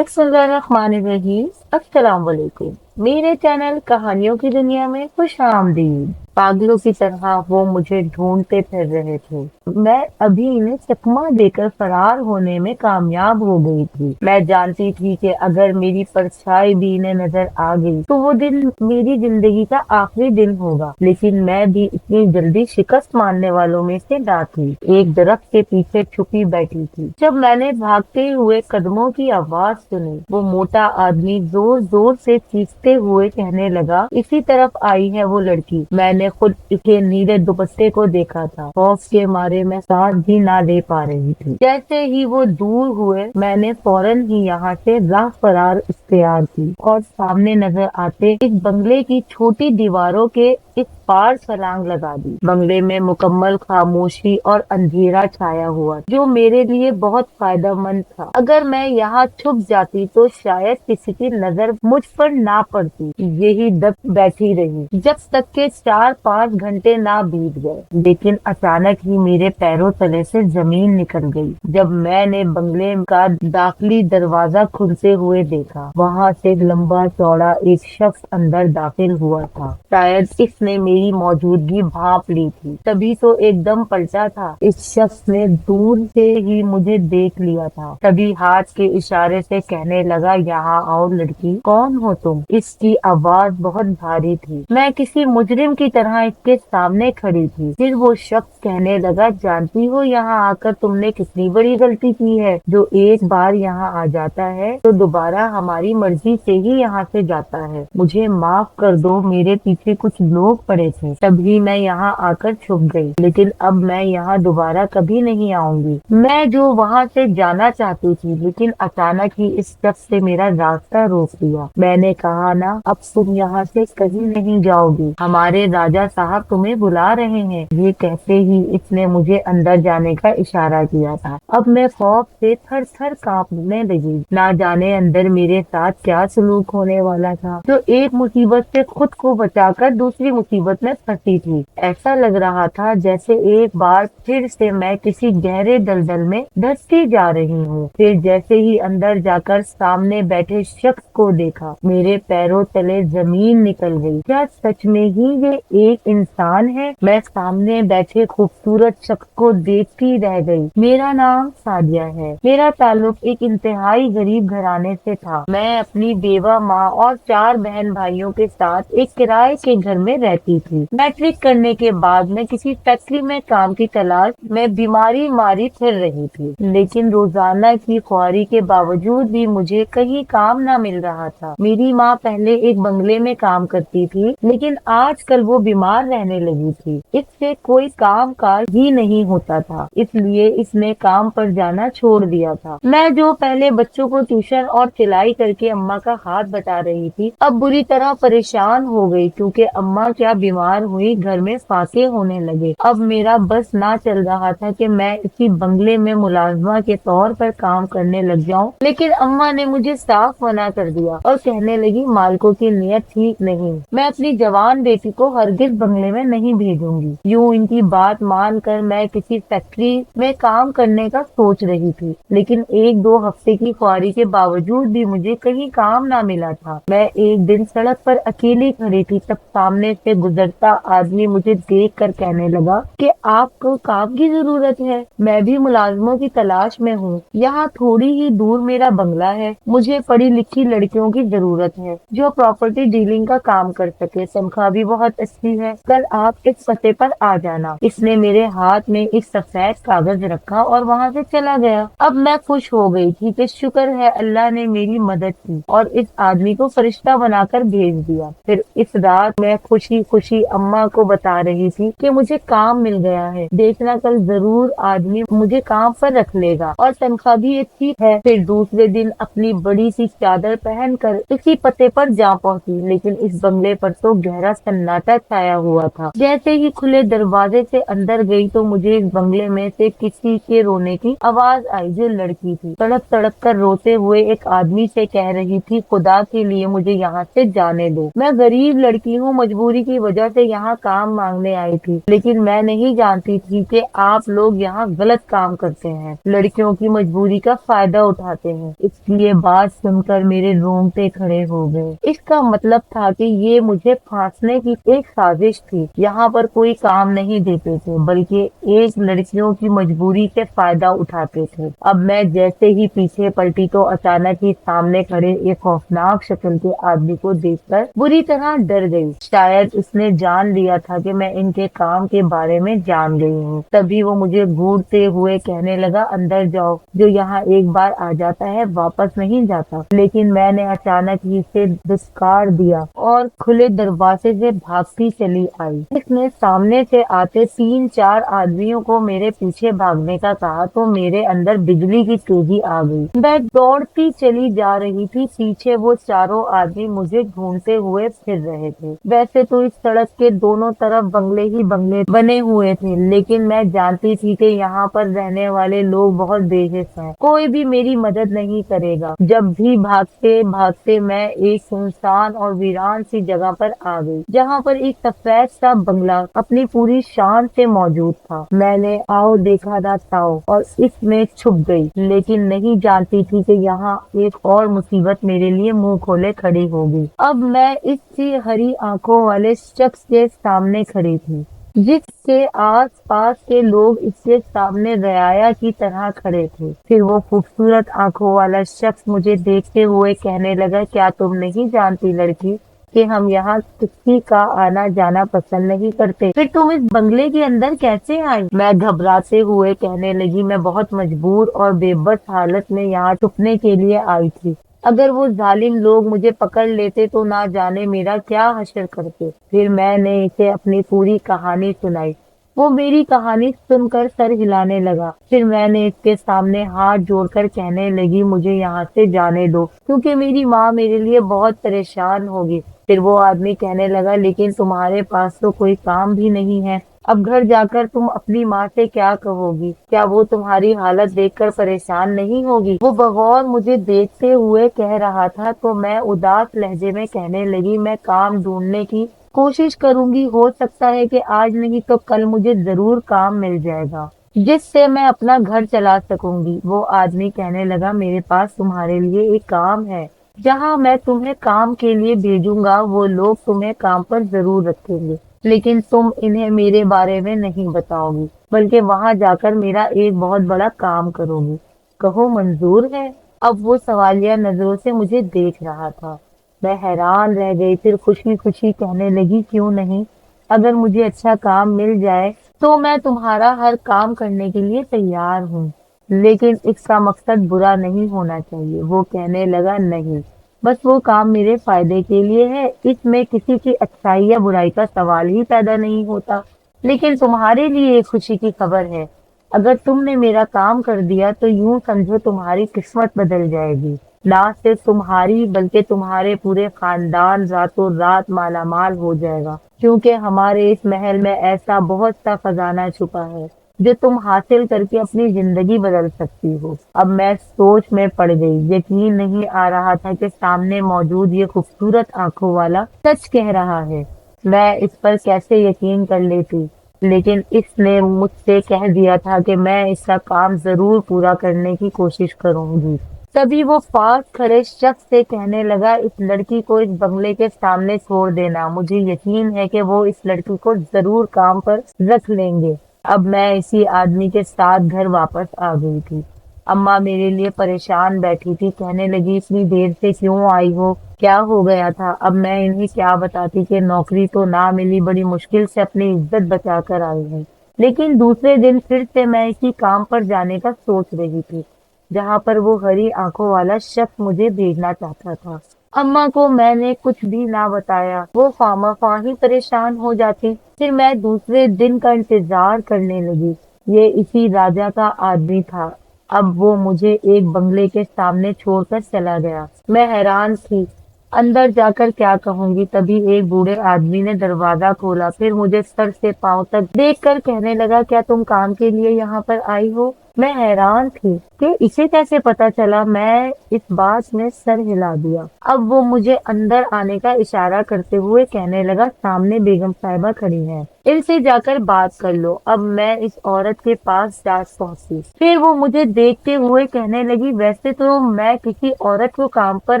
बिस्मिल्लाहिर्रहमानिर्रहीम। अस्सलाम वालेकुम। मेरे चैनल कहानियों की दुनिया में खुश आमदीद। पागलों की तरह वो मुझे ढूंढते फिर रहे थे। मैं अभी इन्हें चकमा देकर फरार होने में कामयाब हो गई थी। मैं जानती थी कि अगर मेरी परछाई भी इन्हें नजर आ गई तो वो दिन मेरी जिंदगी का आखिरी दिन होगा। लेकिन मैं भी इतनी जल्दी शिकस्त मानने वालों में से ना थी। एक दरख्त के पीछे छुपी बैठी थी। जब मैंने भागते हुए कदमों की आवाज सुनी, वो मोटा आदमी जोर जोर से चीखते हुए कहने लगा, इसी तरफ आई है वो लड़की। मैंने खुद इसके नीले दुपट्टे को देखा था। खौफ के मारे मैं सांस भी ना ले पा रही थी। जैसे ही वो दूर हुए, मैंने फौरन ही यहाँ से राह फरार इख्तियार की और सामने नजर आते इस बंगले की छोटी दीवारों के इस पार छलांग लगा दी। बंगले में मुकम्मल खामोशी और अंधेरा छाया हुआ, जो मेरे लिए बहुत फायदेमंद था। अगर मैं यहाँ छुप जाती तो शायद किसी की नजर मुझ पर ना पड़ती। यही दब बैठी रही जब तक के 4-5 घंटे ना बीत गए। लेकिन अचानक ही मेरे पैरों तले से जमीन निकल गई। जब मैंने बंगले का दाखिली दरवाजा खुलते हुए देखा, वहाँ से लंबा चौड़ा एक शख्स अंदर दाखिल हुआ था। शायद इसने मेरी मौजूदगी भांप ली थी, तभी तो एकदम पलटा था। इस शख्स ने दूर से ही मुझे देख लिया था, तभी हाथ के इशारे से कहने लगा, यहाँ आओ लड़की, कौन हो तुम? इसकी आवाज बहुत भारी थी। मैं किसी मुजरिम की तरह इसके सामने खड़ी थी। फिर वो शख्स कहने लगा, जानती हो यहाँ आकर तुमने कितनी बड़ी गलती की है। जो एक बार यहाँ आ जाता है तो दोबारा हमारी मर्जी से ही यहाँ से जाता है। मुझे माफ कर दो, मेरे पीछे कुछ लोग पड़े थे, तभी मैं यहाँ आकर छुप गई। लेकिन अब मैं यहाँ दोबारा कभी नहीं आऊंगी। मैं जो वहाँ से जाना चाहती थी, लेकिन अचानक ही इस शख्स से मेरा रास्ता रोक दिया। मैंने कहा ना, अब तुम यहाँ से कहीं नहीं जाओगी, हमारे राजा साहब तुम्हें बुला रहे हैं। ये कहते ही इसने मुझे अंदर जाने का इशारा किया था। अब मैं खौफ से थर थर कांपने लगी। ना जाने अंदर मेरे साथ क्या सलूक होने वाला था। जो एक मुसीबत से खुद को बचाकर दूसरी मुसीबत में फंसी थी। ऐसा लग रहा था जैसे एक बार फिर से मैं किसी गहरे दलदल में धंसती जा रही हूँ। फिर जैसे ही अंदर जाकर सामने बैठे शख्स को देखा, मेरे पैरों तले जमीन निकल गई। क्या सच में ही ये एक इंसान है? मैं सामने बैठे खूबसूरत शख्स को देखती रह गई। मेरा नाम सादिया है। मेरा ताल्लुक एक इंतहाई गरीब घराने से था। मैं अपनी बेवा माँ और 4 बहन भाइयों के साथ एक किराए के घर में रहती थी। मैट्रिक करने के बाद मैं किसी फैक्ट्री में काम की तलाश में बीमारी मारी फिर रही थी। लेकिन रोजाना की ख्वारी के बावजूद भी मुझे कहीं काम न मिल रहा था। मेरी माँ पहले एक बंगले में काम करती थी, लेकिन आजकल वो बीमार रहने लगी थी। इससे कोई काम काज ही नहीं होता था, इसलिए इसने काम पर जाना छोड़ दिया था। मैं जो पहले बच्चों को ट्यूशन और सिलाई करके अम्मा का हाथ बटा रही थी, अब बुरी तरह परेशान हो गई, क्योंकि अम्मा क्या बीमार हुई, घर में फाके होने लगे। अब मेरा बस ना चल रहा था कि मैं इसी बंगले में मुलाजमा के तौर पर काम करने लग जाऊं। लेकिन अम्मा ने मुझे साफ मना कर दिया और कहने लगी, मालिकों की नीयत ठीक नहीं, मैं अपनी जवान बेटी को हरगिज बंगले में नहीं भेजूंगी। यूं इनकी बात मानकर मैं किसी फैक्ट्री में काम करने का सोच रही थी। लेकिन 1-2 हफ्ते की ख्वारी के बावजूद भी मुझे कहीं काम ना मिला था। मैं एक दिन सड़क पर अकेली खड़ी थी, तब सामने से गुजरता आदमी मुझे देख कर कहने लगा कि आपको काम की जरूरत है। मैं भी मुलाजमों की तलाश में हूँ। यहाँ थोड़ी ही दूर मेरा बंगला है। मुझे पढ़ी लिखी लड़कियों की जरूरत है जो प्रॉपर्टी डीलिंग का काम कर सके। तनख्वाह भी बहुत अच्छी है। कल आप इस पते पर आ जाना। इसने मेरे हाथ में एक सफेद कागज रखा और वहाँ से चला गया। अब मैं खुश हो गई थी कि शुक्र है अल्लाह ने मेरी मदद की और इस आदमी को फरिश्ता बनाकर भेज दिया। फिर इस रात मैं खुशी खुशी अम्मा को बता रही थी कि मुझे काम मिल गया है। देखना कल जरूर आदमी मुझे काम पर रख लेगा और तनख्वाह भी अच्छी है। फिर दूसरे दिन अपनी बड़ी सी चादर पहनकर इसी पते पर जा पहुंची। लेकिन इस बंगले पर तो गहरा सन्नाटा छाया हुआ था। जैसे ही खुले दरवाजे से अंदर गई तो मुझे इस बंगले में से किसी के रोने की आवाज आई, जो लड़की थी। तड़प तड़प कर रोते हुए एक आदमी से कह रही थी, खुदा के लिए मुझे यहाँ से जाने दो। मैं गरीब लड़की हूँ, मजबूरी की वजह से यहाँ काम मांगने आई थी, लेकिन मैं नहीं जानती थी कि आप लोग यहाँ गलत काम करते हैं, लड़कियों की मजबूरी का फायदा उठाते हैं। इसलिए बात सुनकर मेरे रोंगटे खड़े हो गए। इसका मतलब था कि ये मुझे फांसने की एक साजिश थी। यहाँ पर कोई काम नहीं देते थे, बल्कि एक लड़कियों की मजबूरी से फायदा उठाते थे। अब मैं जैसे ही पीछे पलटी तो अचानक ही सामने खड़े एक खौफनाक शक्ल के आदमी को देखकर बुरी तरह डर गई। शायद उसने जान लिया था कि मैं इनके काम के बारे में जान गई हूँ। तभी वो मुझे घूरते हुए कहने लगा, अंदर जाओ, जो यहाँ एक बार आ जाता है वापस नहीं जाता। लेकिन मैंने अचानक ही इसे धुतकार दिया और खुले दरवाजे से भागती चली आई। इसने सामने से आते 3-4 आदमियों को मेरे पीछे भागने का कहा तो मेरे अंदर बिजली की तेजी आ गई। मैं दौड़ती चली जा रही थी, पीछे वो चारों आदमी मुझे ढूंढते हुए फिर रहे थे। वैसे तो इस सड़क के दोनों तरफ बंगले ही बंगले बने हुए थे, लेकिन मैं जानती थी कि यहाँ पर रहने वाले लोग बहुत बेहिस हैं, कोई भी मेरी मदद नहीं करेगा। जब भी भागते भागते मैं एक सुनसान और वीरान सी जगह पर आ गई, जहाँ पर एक सफेद सा बंगला अपनी पूरी शान से मौजूद था। मैंने आओ देखा ना ताओ और इसमें छुप गई, लेकिन नहीं जानती थी कि यहाँ एक और मुसीबत मेरे लिए मुंह खोले खड़ी होगी। अब मैं इस हरी आंखों वाले शख्स के सामने खड़ी थी, जिसके आस पास के लोग इसके सामने रयाया की तरह खड़े थे। फिर वो खूबसूरत आंखों वाला शख्स मुझे देखते हुए कहने लगा, क्या तुम नहीं जानती लड़की कि हम यहाँ किसी का आना जाना पसंद नहीं करते? फिर तुम इस बंगले के अंदर कैसे आई? मैं घबराते हुए कहने लगी, मैं बहुत मजबूर और बेबस हालत में यहाँ छुपने के लिए आई थी। अगर वो जालिम लोग मुझे पकड़ लेते तो ना जाने मेरा क्या हश्र करते। फिर मैंने इसे अपनी पूरी कहानी सुनाई। वो मेरी कहानी सुनकर सर हिलाने लगा। फिर मैंने इसके सामने हाथ जोड़कर कहने लगी, मुझे यहाँ से जाने दो, क्योंकि मेरी माँ मेरे लिए बहुत परेशान होगी। फिर वो आदमी कहने लगा, लेकिन तुम्हारे पास तो कोई काम भी नहीं है, अब घर जाकर तुम अपनी माँ से क्या कहोगी? क्या वो तुम्हारी हालत देखकर परेशान नहीं होगी? वो बगौर मुझे देखते हुए कह रहा था तो मैं उदास लहजे में कहने लगी, मैं काम ढूंढने की कोशिश करूंगी, हो सकता है कि आज नहीं तो कल मुझे जरूर काम मिल जाएगा जिससे मैं अपना घर चला सकूंगी। वो आदमी कहने लगा, मेरे पास तुम्हारे लिए एक काम है, जहाँ मैं तुम्हें काम के लिए भेजूंगा वो लोग तुम्हें काम पर जरूर रखेंगे, लेकिन तुम इन्हें मेरे बारे में नहीं बताओगी, बल्कि वहां जाकर मेरा एक बहुत बड़ा काम करोगी। कहो मंजूर है? अब वो सवालिया नजरों से मुझे देख रहा था। मैं हैरान रह गई, फिर खुशी खुशी कहने लगी, क्यों नहीं, अगर मुझे अच्छा काम मिल जाए तो मैं तुम्हारा हर काम करने के लिए तैयार हूँ, लेकिन इसका मकसद बुरा नहीं होना चाहिए। वो कहने लगा, नहीं, बस वो काम मेरे फायदे के लिए है, इसमें किसी की अच्छाई या बुराई का सवाल ही पैदा नहीं होता। लेकिन तुम्हारे लिए एक खुशी की खबर है, अगर तुमने मेरा काम कर दिया तो यूं समझो तुम्हारी किस्मत बदल जाएगी। ना सिर्फ तुम्हारी बल्कि तुम्हारे पूरे खानदान रातों रात मालामाल हो जाएगा, क्योंकि हमारे इस महल में ऐसा बहुत सा खजाना छुपा है जो तुम हासिल करके अपनी जिंदगी बदल सकती हो। अब मैं सोच में पड़ गई, यकीन नहीं आ रहा था कि सामने मौजूद ये खूबसूरत आंखों वाला सच कह रहा है। मैं इस पर कैसे यकीन कर लेती, लेकिन इसने मुझसे कह दिया था कि मैं इसका काम जरूर पूरा करने की कोशिश करूंगी। तभी वो पास खड़े शख्स से कहने लगा, इस लड़की को इस बंगले के सामने छोड़ देना, मुझे यकीन है कि वो इस लड़की को जरूर काम पर रख लेंगे। अब मैं इसी आदमी के साथ घर वापस आ गई थी। अम्मा मेरे लिए परेशान बैठी थी, कहने लगी, इतनी देर से क्यों आई हो, क्या हो गया था? अब मैं इन्हें क्या बताती कि नौकरी तो ना मिली, बड़ी मुश्किल से अपनी इज्जत बचा कर आई हूँ। लेकिन दूसरे दिन फिर से मैं इसी काम पर जाने का सोच रही थी, जहाँ पर वो हरी आंखों वाला शख्स मुझे भेजना चाहता था। अम्मा को मैंने कुछ भी ना बताया, वो खामखा ही परेशान हो जाती। फिर मैं दूसरे दिन का इंतजार करने लगी। ये इसी राजा का आदमी था। अब वो मुझे एक बंगले के सामने छोड़कर चला गया। मैं हैरान थी, अंदर जाकर क्या कहूंगी। तभी एक बूढ़े आदमी ने दरवाजा खोला, फिर मुझे सर से पांव तक देखकर कहने लगा, क्या तुम काम के लिए यहाँ पर आई हो? मैं हैरान थी कि इसे कैसे पता चला। मैं इस बात में सर हिला दिया। अब वो मुझे अंदर आने का इशारा करते हुए कहने लगा, सामने बेगम साहिबा खड़ी हैं, इनसे जाकर बात कर लो। अब मैं इस औरत के पास जा पहुंची। फिर वो मुझे देखते हुए कहने लगी, वैसे तो मैं किसी औरत को काम पर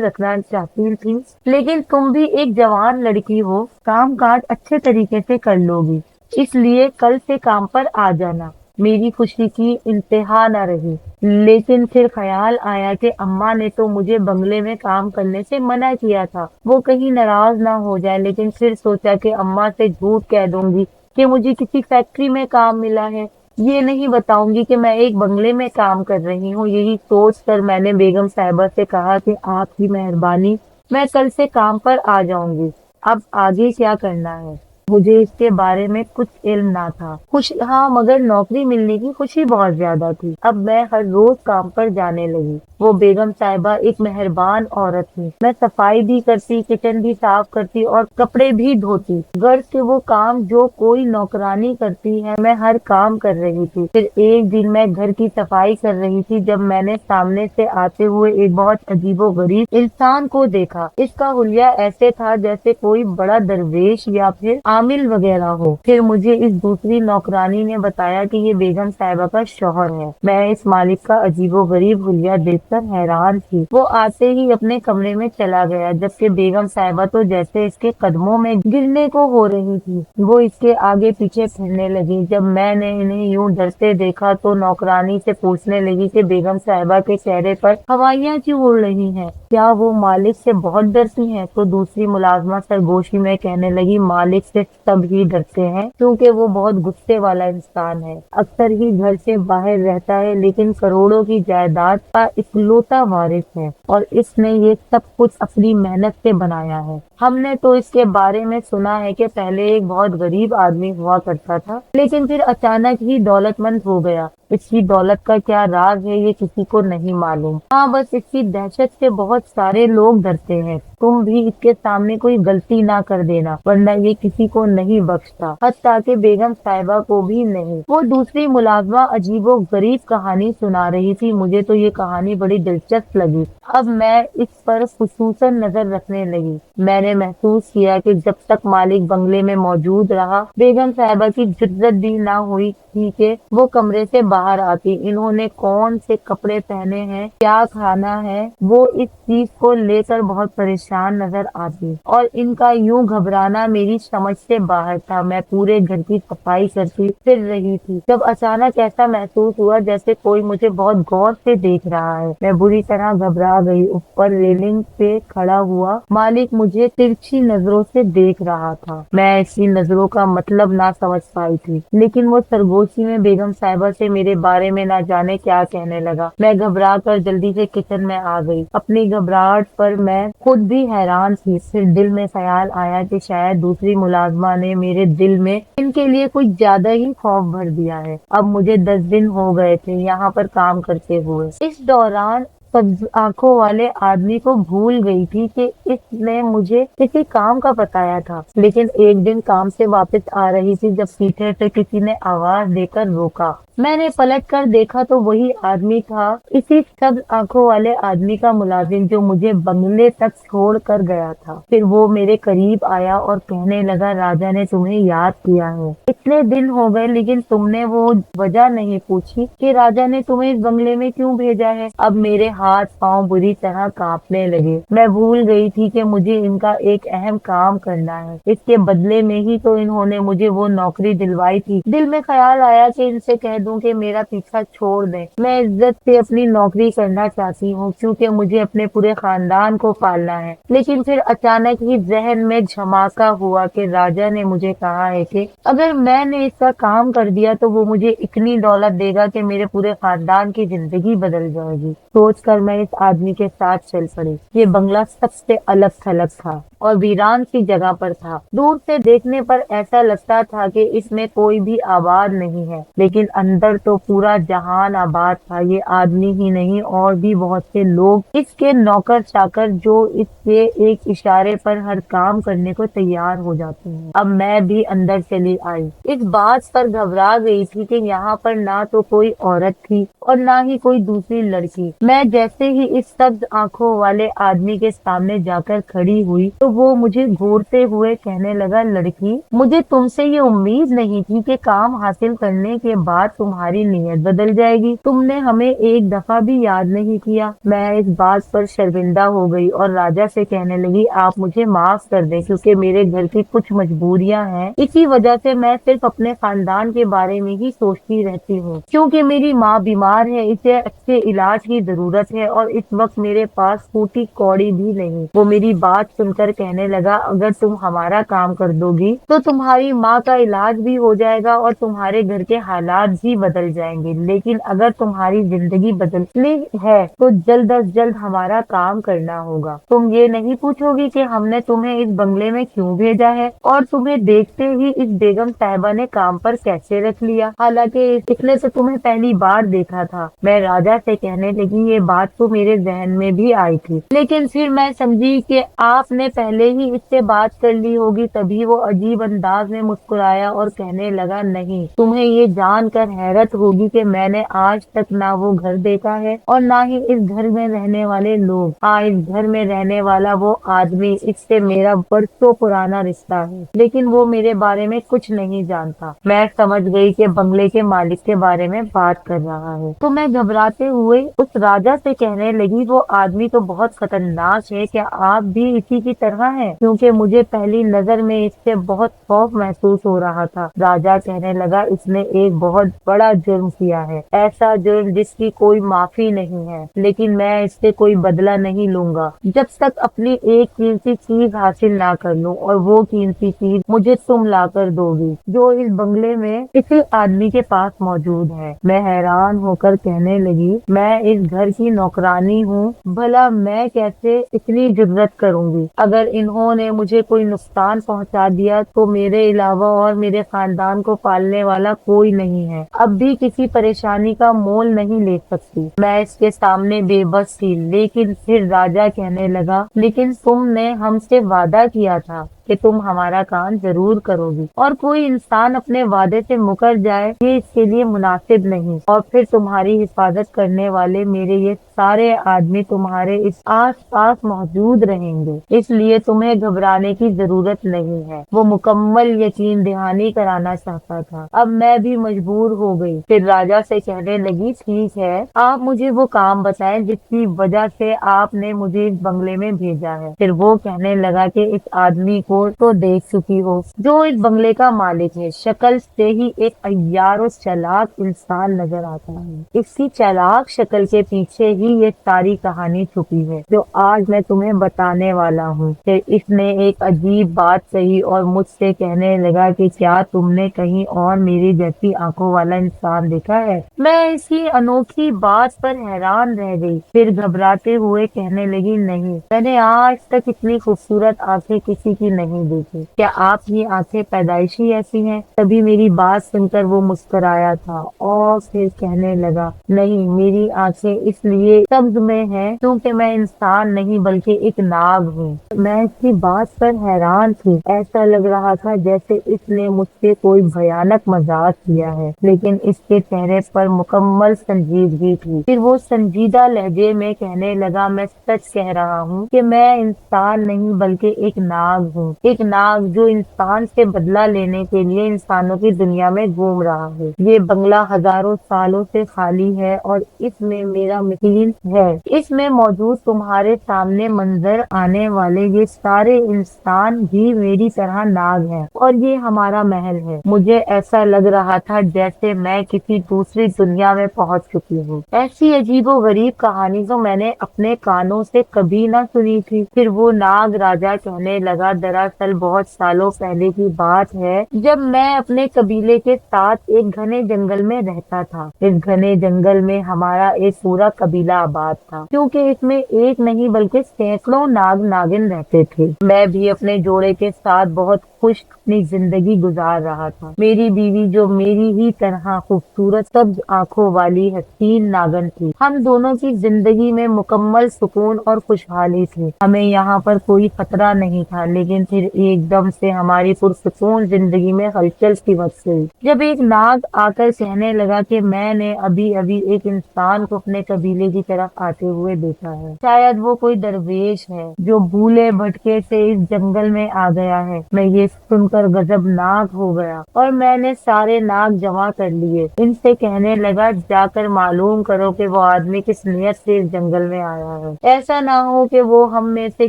रखना चाहती थी, लेकिन तुम भी एक जवान लड़की हो, काम काज अच्छे तरीके से कर लोगी, इसलिए कल से काम पर आ जाना। मेरी खुशी की इंतहा न रही, लेकिन फिर ख्याल आया कि अम्मा ने तो मुझे बंगले में काम करने से मना किया था, वो कहीं नाराज ना हो जाए। लेकिन फिर सोचा कि अम्मा से झूठ कह दूंगी कि मुझे किसी फैक्ट्री में काम मिला है, ये नहीं बताऊंगी कि मैं एक बंगले में काम कर रही हूँ। यही सोच कर मैंने बेगम साहिबा से कहा कि आपकी मेहरबानी, मैं कल से काम पर आ जाऊंगी। अब आगे क्या करना है मुझे इसके बारे में कुछ इल्म ना था। खुश हाँ, मगर नौकरी मिलने की खुशी बहुत ज्यादा थी। अब मैं हर रोज काम पर जाने लगी। वो बेगम साहिबा एक मेहरबान औरत थी। मैं सफाई भी करती, किचन भी साफ करती और कपड़े भी धोती। घर के वो काम जो कोई नौकरानी करती है, मैं हर काम कर रही थी। फिर एक दिन मैं घर की सफाई कर रही थी जब मैंने सामने से आते हुए एक बहुत अजीबोगरीब इंसान को देखा। इसका हुलिया ऐसे था जैसे कोई बड़ा दरवेश या फिर आमिल वगैरह हो। फिर मुझे इस दूसरी नौकरानी ने बताया कि ये बेगम साहिबा का शौहर है। मैं इस मालिक का अजीबोगरीब हुलिया देखकर हैरान थी। वो आते ही अपने कमरे में चला गया, जबकि बेगम साहिबा तो जैसे इसके कदमों में गिरने को हो रही थी। वो इसके आगे पीछे फिरने लगी। जब मैंने इन्हें यूं डरते देखा तो नौकरानी से पूछने लगी कि बेगम साहिबा के चेहरे पर हवाइयां क्यों उड़ रही हैं, क्या वो मालिक से बहुत डरती हैं? तो दूसरी मुलाजमा सरगोशी में कहने लगी, मालिक से सब ही डरते हैं क्योंकि वो बहुत गुस्से वाला इंसान है, अक्सर ही घर से बाहर रहता है, लेकिन करोड़ों की जायदाद का इकलौता वारिस है और इसने ये सब कुछ अपनी मेहनत से बनाया है। हमने तो इसके बारे में सुना है कि पहले एक बहुत गरीब आदमी हुआ करता था, लेकिन फिर अचानक ही दौलतमंद हो गया। इसकी दौलत का क्या राज है ये किसी को नहीं मालूम। हाँ, बस इसकी दहशत से बहुत सारे लोग डरते हैं। तुम भी इसके सामने कोई गलती ना कर देना, वरना ये किसी को नहीं बख्शता, हत्ता कि बेगम साहिबा को भी नहीं। वो दूसरी मुलाजमा अजीबो गरीब कहानी सुना रही थी। मुझे तो ये कहानी बड़ी दिलचस्प लगी। अब मैं इस पर खुसूसन नजर रखने लगी। मैंने महसूस किया कि जब तक मालिक बंगले में मौजूद रहा, बेगम साहिबा की जुर्रत भी ना हुई थी कि वो कमरे से बाहर आती। इन्होंने कौन से कपड़े पहने हैं, क्या खाना है, वो इस चीज को लेकर बहुत परेशान नजर आती और इनका यूं घबराना मेरी समझ से बाहर था। मैं पूरे घर की सफाई करती फिर रही थी जब अचानक ऐसा महसूस हुआ जैसे कोई मुझे बहुत गौर से देख रहा है। मैं बुरी तरह घबरा गई। ऊपर रेलिंग पे खड़ा हुआ मालिक मुझे तिरछी नजरों से देख रहा था। मैं इसकी नजरों का मतलब ना समझ पाई थी, लेकिन वो सरगोशी में बेगम साहिबा से मेरे बारे में ना जाने क्या कहने लगा। मैं घबरा कर जल्दी से किचन में आ गई। अपनी घबराहट पर मैं खुद भी हैरान थी। फिर दिल में ख्याल आया कि शायद दूसरी मुलाजमा ने मेरे दिल में इनके लिए कुछ ज्यादा ही खौफ भर दिया है। अब मुझे 10 दिन हो गए थे यहाँ पर काम करते हुए। इस दौरान सब आंखों वाले आदमी को भूल गई थी कि इसने मुझे किसी काम का बताया था। लेकिन एक दिन काम से वापस आ रही थी जब पीछे से किसी ने आवाज देकर रोका। मैंने पलट कर देखा तो वही आदमी था, इसी सब आंखों वाले आदमी का मुलाजिम जो मुझे बंगले तक छोड़ कर गया था। फिर वो मेरे करीब आया और कहने लगा, राजा ने तुम्हें याद किया है। इतने दिन हो गए लेकिन तुमने वो वजह नहीं पूछी कि राजा ने तुम्हें इस बंगले में क्यों भेजा है। अब मेरे हाथ पांव बुरी तरह कांपने लगे। मैं भूल गई थी कि मुझे इनका एक अहम काम करना है। इसके बदले में ही तो इन्होंने मुझे वो नौकरी दिलवाई थी। दिल में ख्याल आया कि इनसे कह दूं कि मेरा पीछा छोड़ दें। मैं इज्जत से अपनी नौकरी करना चाहती हूँ क्योंकि मुझे अपने पूरे खानदान को पालना है। लेकिन फिर अचानक ही जहन में झमाका हुआ कि राजा ने मुझे कहा है कि अगर मैंने इसका काम कर दिया तो वो मुझे इतनी दौलत देगा कि मेरे पूरे खानदान की जिंदगी बदल जाएगी। सोचकर मैं इस आदमी के साथ चल पड़ी। ये बंगला सबसे अलग थलग था। और वीरान सी जगह पर था। दूर से देखने पर ऐसा लगता था कि इसमें कोई भी आबाद नहीं है, लेकिन अंदर तो पूरा जहान आबाद था। ये आदमी ही नहीं और भी बहुत से लोग इसके नौकर चाकर जो इसके एक इशारे पर हर काम करने को तैयार हो जाते हैं। अब मैं भी अंदर चली आई। इस बात पर घबरा गई थी कि यहाँ पर ना तो कोई औरत थी और ना ही कोई दूसरी लड़की। मैं जैसे ही इस सब्ज आंखों वाले आदमी के सामने जाकर खड़ी हुई तो वो मुझे घूरते हुए कहने लगा, लड़की, मुझे तुमसे ये उम्मीद नहीं थी कि काम हासिल करने के बाद तुम्हारी नीयत बदल जाएगी। तुमने हमें एक दफा भी याद नहीं किया। मैं इस बात पर शर्मिंदा हो गई और राजा से कहने लगी, आप मुझे माफ कर दें क्योंकि मेरे घर की कुछ मजबूरियां हैं। इसी वजह से मैं सिर्फ अपने खानदान के बारे में ही सोचती रहती हूँ। क्योंकि मेरी माँ बीमार है, इसे अच्छे इलाज की जरूरत है और इस वक्त मेरे पास फूटी कौड़ी भी नहीं। वो मेरी बात सुनकर कहने लगा, अगर तुम हमारा काम कर दोगी तो तुम्हारी माँ का इलाज भी हो जाएगा और तुम्हारे घर के हालात भी बदल जाएंगे। लेकिन अगर तुम्हारी जिंदगी बदलनी है तो जल्द अज जल्द हमारा काम करना होगा। तुम ये नहीं पूछोगी कि हमने तुम्हें इस बंगले में क्यों भेजा है और तुम्हें देखते ही इस बेगम साहिबा ने काम पर कैसे रख लिया, हालांकि इसने तो तुम्हें पहली बार देखा था। मैं राजा से कहने लगी, ये बात तो मेरे जहन में भी आई थी, लेकिन फिर मैं समझी कि आपने पहले ही इससे बात कर ली होगी। तभी वो अजीब अंदाज में मुस्कुराया और कहने लगा, नहीं, तुम्हें ये जानकर हैरत होगी कि मैंने आज तक ना वो घर देखा है और ना ही इस घर में रहने वाले लोग। हाँ, इस घर में रहने वाला वो आदमी, इससे मेरा बरसों पुराना रिश्ता है, लेकिन वो मेरे बारे में कुछ नहीं जानता। मैं समझ गई कि बंगले के मालिक के बारे में बात कर रहा है, तो मैं घबराते हुए उस राजा से कहने लगी, वो आदमी तो बहुत खतरनाक है, क्या आप भी इसी की तरह हैं? क्योंकि मुझे पहली नजर में इससे बहुत खौफ महसूस हो रहा था। राजा कहने लगा, इसने एक बहुत बड़ा जुर्म किया है, ऐसा जुर्म जिसकी कोई माफी नहीं है, लेकिन मैं इससे कोई बदला नहीं लूंगा जब तक अपनी एक कीमती चीज हासिल ना कर लूं, और वो कीमती चीज मुझे तुम ला कर दोगी जो इस बंगले में इसी आदमी के पास मौजूद है। मैं हैरान होकर कहने लगी, मैं इस घर की नौकरानी हूँ, भला मैं कैसे इतनी जुर्रत करूंगी? अगर इन्होंने मुझे कोई नुकसान पहुंचा दिया तो मेरे अलावा और मेरे खानदान को पालने वाला कोई नहीं है। अब भी किसी परेशानी का मोल नहीं ले सकती। मैं इसके सामने बेबस थी, लेकिन फिर राजा कहने लगा, लेकिन तुमने हमसे वादा किया था कि तुम हमारा काम जरूर करोगी, और कोई इंसान अपने वादे से मुकर जाए ये इसके लिए मुनासिब नहीं। और फिर तुम्हारी हिफाजत करने वाले मेरे ये सारे आदमी तुम्हारे इस आस पास मौजूद रहेंगे, इसलिए तुम्हें घबराने की जरूरत नहीं है। वो मुकम्मल यकीन दहानी कराना चाहता था। अब मैं भी मजबूर हो गई। फिर राजा से कहने लगी, ठीक है, आप मुझे वो काम बताएं जिसकी वजह से आपने मुझे इस बंगले में भेजा है। फिर वो कहने लगा कि इस आदमी को तो देख चुकी हो, जो इस बंगले का मालिक है। शक्ल से ही एक अय्यार और चालाक इंसान नजर आता है। इसकी चालाक शक्ल के पीछे ही ये सारी कहानी छुपी है जो आज मैं तुम्हें बताने वाला हूँ। फिर इसने एक अजीब बात कही और मुझसे कहने लगा कि क्या तुमने कहीं और मेरी जैसी आंखों वाला इंसान देखा है? मैं इसकी अनोखी बात पर हैरान रह गई। फिर घबराते हुए कहने लगी, नहीं, मैंने आज तक इतनी खूबसूरत आंखें किसी की नहीं देखी। क्या आपकी आंखें पैदाइशी ऐसी हैं? तभी मेरी बात सुनकर वो मुस्कुराया था और फिर कहने लगा, नहीं, मेरी आंखें इसलिए सब्ज में हैं क्योंकि मैं इंसान नहीं बल्कि एक नाग हूँ। मैं इसकी बात पर हैरान थी। ऐसा लग रहा था जैसे इसने मुझसे कोई भयानक मजाक किया है, लेकिन इसके चेहरे पर मुकम्मल संजीदगी थी। फिर वो संजीदा लहजे में कहने लगा, मैं सच कह रहा हूँ कि मैं इंसान नहीं बल्कि एक नाग हूँ। एक नाग जो इंसान से बदला लेने के लिए इंसानों की दुनिया में घूम रहा है। ये बंगला हजारों सालों से खाली है और इसमें मेरा मकीन है। इसमें मौजूद तुम्हारे सामने मंजर आने वाले ये सारे इंसान भी मेरी तरह नाग हैं और ये हमारा महल है। मुझे ऐसा लग रहा था जैसे मैं किसी दूसरी दुनिया में पहुंच चुकी हूँ। ऐसी अजीबोगरीब कहानी तो मैंने अपने कानों से कभी ना सुनी थी। फिर वो नाग राजा कहने लगा, दरअसल बहुत सालों पहले की बात है, जब मैं अपने कबीले के साथ एक घने जंगल में रहता था। इस घने जंगल में हमारा एक पूरा कबीला आबाद था, क्योंकि इसमें एक नहीं बल्कि सैकड़ों नाग नागिन रहते थे। मैं भी अपने जोड़े के साथ बहुत खुश अपनी जिंदगी गुजार रहा था। मेरी बीवी, जो मेरी ही तरह खूबसूरत सब्ज आंखों वाली हसीन नागन थी, हम दोनों की जिंदगी में मुकम्मल सुकून और खुशहाली थी। हमें यहाँ पर कोई खतरा नहीं था, लेकिन फिर एकदम से हमारी पुरसुकून जिंदगी में हलचल सी मच गई, जब एक नाग आकर कहने लगा कि मैंने अभी अभी एक इंसान को अपने कबीले की तरफ आते हुए देखा है। शायद वो कोई दरवेश है जो भूले भटके से इस जंगल में आ गया है। मैं ये सुनकर गजबनाक हो गया और मैंने सारे नाग जमा कर लिए। इनसे कहने लगा, जाकर मालूम करो कि वो आदमी किस नियत से इस जंगल में आया है। ऐसा ना हो कि वो हम में से